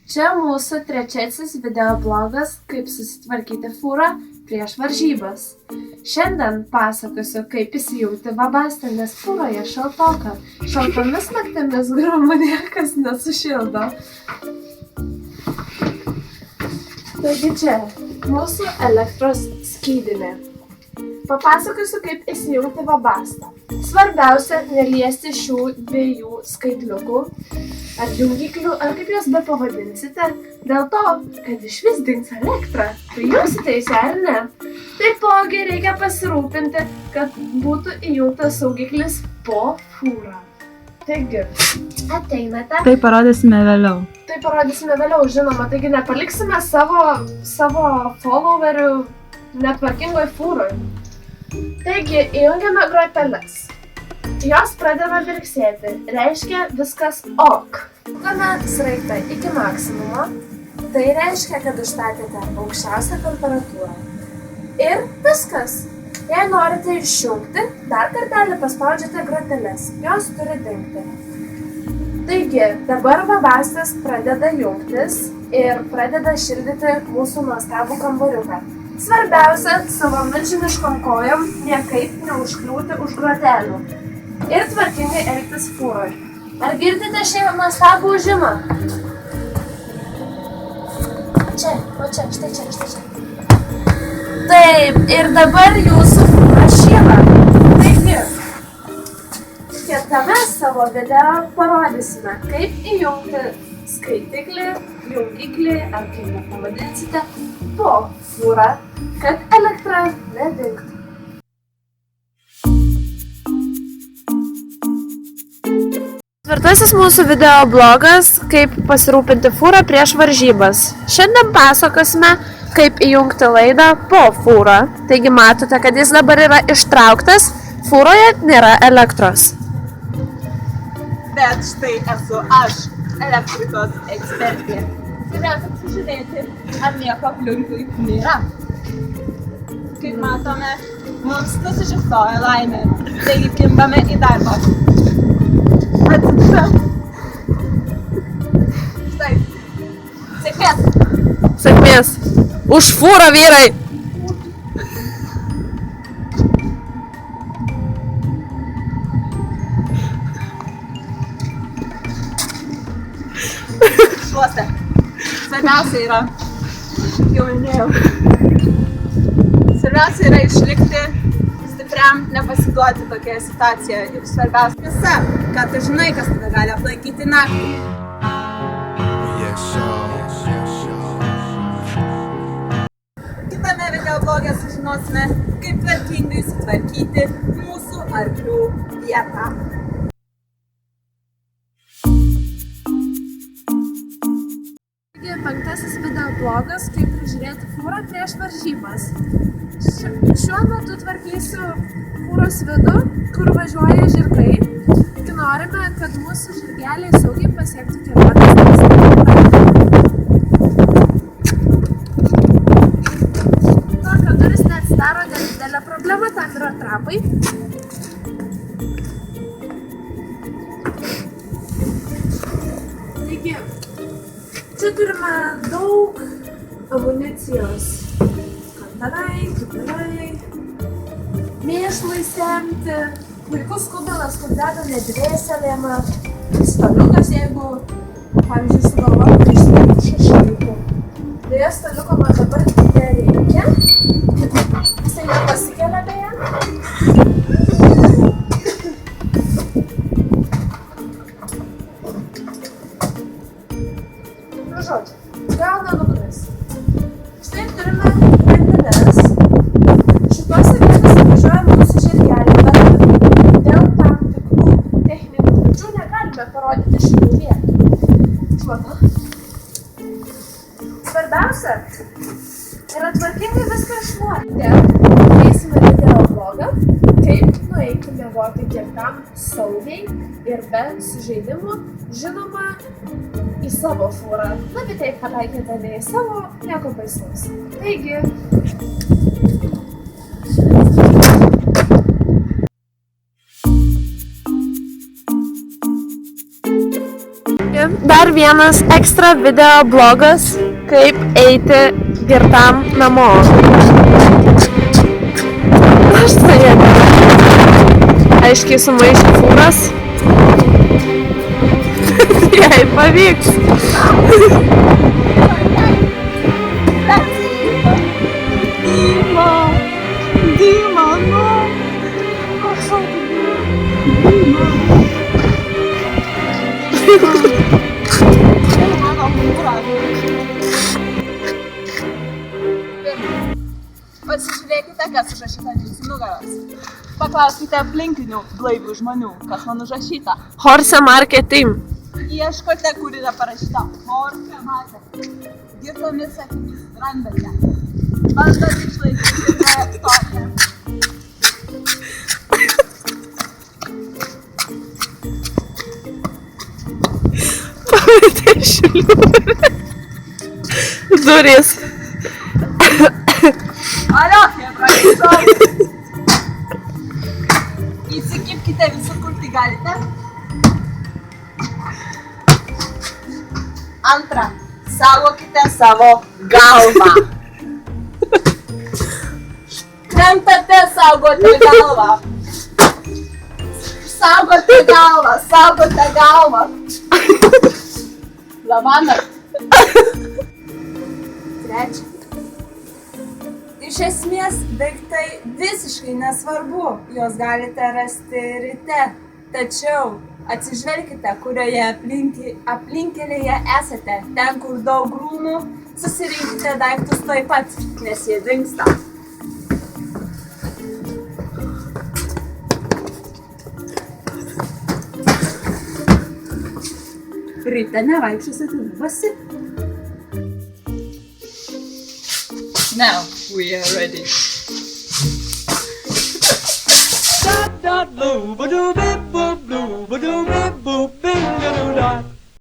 Čia mūsų trečiasis videoblogas, kaip susitvarkyti fūrą prieš varžybas. Šiandien pasakosiu, kaip įsijungti vabastę, nes fūroje šaltoka. Šaltomis naktimis grumų niekas nesušildo. Taigi čia mūsų elektros skydinė. Papasakosiu, kaip įsijungti vabastą. Svarbiausia, neliesti šių dviejų skaitliukų ar jungiklių, ar kaip juos be pavadinsite, dėl to, kad išvis dings elektra. Tai jūs teisė ar ne? Taipogi reikia pasirūpinti, kad būtų įjungtas saugiklis po fūrą. Taigi, ateinate. Tai parodysime vėliau. Žinoma, taigi nepaliksime savo followerių netvarkingoj fūroj. Taigi, įjungiame groteles. Jos pradeda virksėti, reiškia viskas ok. Sukame sraigtą iki maksimumo, tai reiškia, kad užstatėte aukščiausią temperatūrą. Ir viskas. Jei norite išjungti, dar kartelį paspaudžiate groteles, jos turi dingti. Taigi, dabar vabastės pradeda jungtis ir pradeda šildyti mūsų nuostabų kambariuką. Svarbiausia, savo milžiniškom kojom niekaip neužkliūti už grotelių ir tvarkingai elgtis fūroj. Ar girdite šį nuostabų ūžimą? Čia, štai čia. Taip, ir dabar jūsų fūra šyla. Taigi, kitame savo video parodysime, kaip įjungti skaitiklį, jungiklį, ar kaip nepavadinsite, po fūrą, kad elektra nedingtų. Ketvirtasis mūsų video blogas, kaip pasirūpinti fūrą prieš varžybas. Šiandien pasakosime, kaip įjungti laidą po fūrą. Taigi matote, kad jis dabar yra ištrauktas, fūroje nėra elektros. Bet štai esu aš, elektrikos ekspertė. Turėtų apsižiūrėti, ar nieko aplinkui nėra. Kaip matome, mums nusišypsojo laimė, taigi kimbame į darbą. Atsiprašau. Štai. Sėkmės. Už fūrą, vyrai! Šuose. Svarbiausia yra, jau minėjau, svarbiausia yra išlikti stipriam, nepasiduoti tokioje situacijoje. Ir svarbiausia tiesa, kad tu žinai, kas tada gali aplankyti naktį. Kitame videobloge sužinosime, kaip tvarkingai sutvarkyti mūsų arklių vietą. Penktasis videoblogas, kaip prižiūrėti fūrą prieš varžybas. Šiuo metu tvarkysiu fūros vidų, kur važiuoja žirgai. Tik norime, kad mūsų žirgeliai saugiai pasiektų kelionės tikslą. Tokio duris neatsidaro nedidelė problema, tam yra trapai. Taigi, čia turime daug amunicijos. Kantarai, kibirai, mėšlai semti, puikus kubilas, kur dedame dvėselėmą, staliukas, jeigu, pavyzdžiui, sugalvojame išsitikti šašlykų. Beje, staliuko man dabar nereikia. Jisai nepasikelia beje. Žodžiu, gal nenukris. Štai turime grindines. Šituose vietose važiuoja mūsų žirgeliai, bet dėl tam tikrų techninių kliūčių negalime parodyti šitų vietų. Šluota. Svarbiausia yra tvarkingai viską iššluoti. Eisime videoblogą, kaip nueiti miegoti kiekam saugiai ir be sužeidimų, žinoma, į savo fūrą. Na, bet taip pataikėte ne į savo, nieko baisaus. Taigi, Dar dar vienas ekstra video blogas, kaip eiti girtam namo. Aš tai aiškiai sumaišė fūras. Jei pavyks. Dima, nu. Prašau, Dima. Mano fūra. Pasižiūrėkite, kas užrašyta ant jūsų nugaros. Paklauskite aplinkinių blaivių žmonių, kas man užrašyta. Horse Marketing. Ieškote, kur yra parašyta Horse Marketing. Girtomis akimis randate. Bandot išlaikyti trajektoriją. Pamatė šliūrę. Durys. Alio, chebra, įsivaizduokite. Įsikibkite visur, kur tai galite. Antra, saugokite savo galvą. Krentate, saugote galvą. Saugote galvą, saugote galvą. Lavanda. Trečia. Iš esmės, daiktai visiškai nesvarbu, juos galite rasti ryte, tačiau atsižvelkite, kurioje aplinkelėje esate. Ten, kur daug rūmų, susirinkite daiktus tuoj pat, nes jie dingsta. Ryte nevaikščiosite basi. Now we are ready.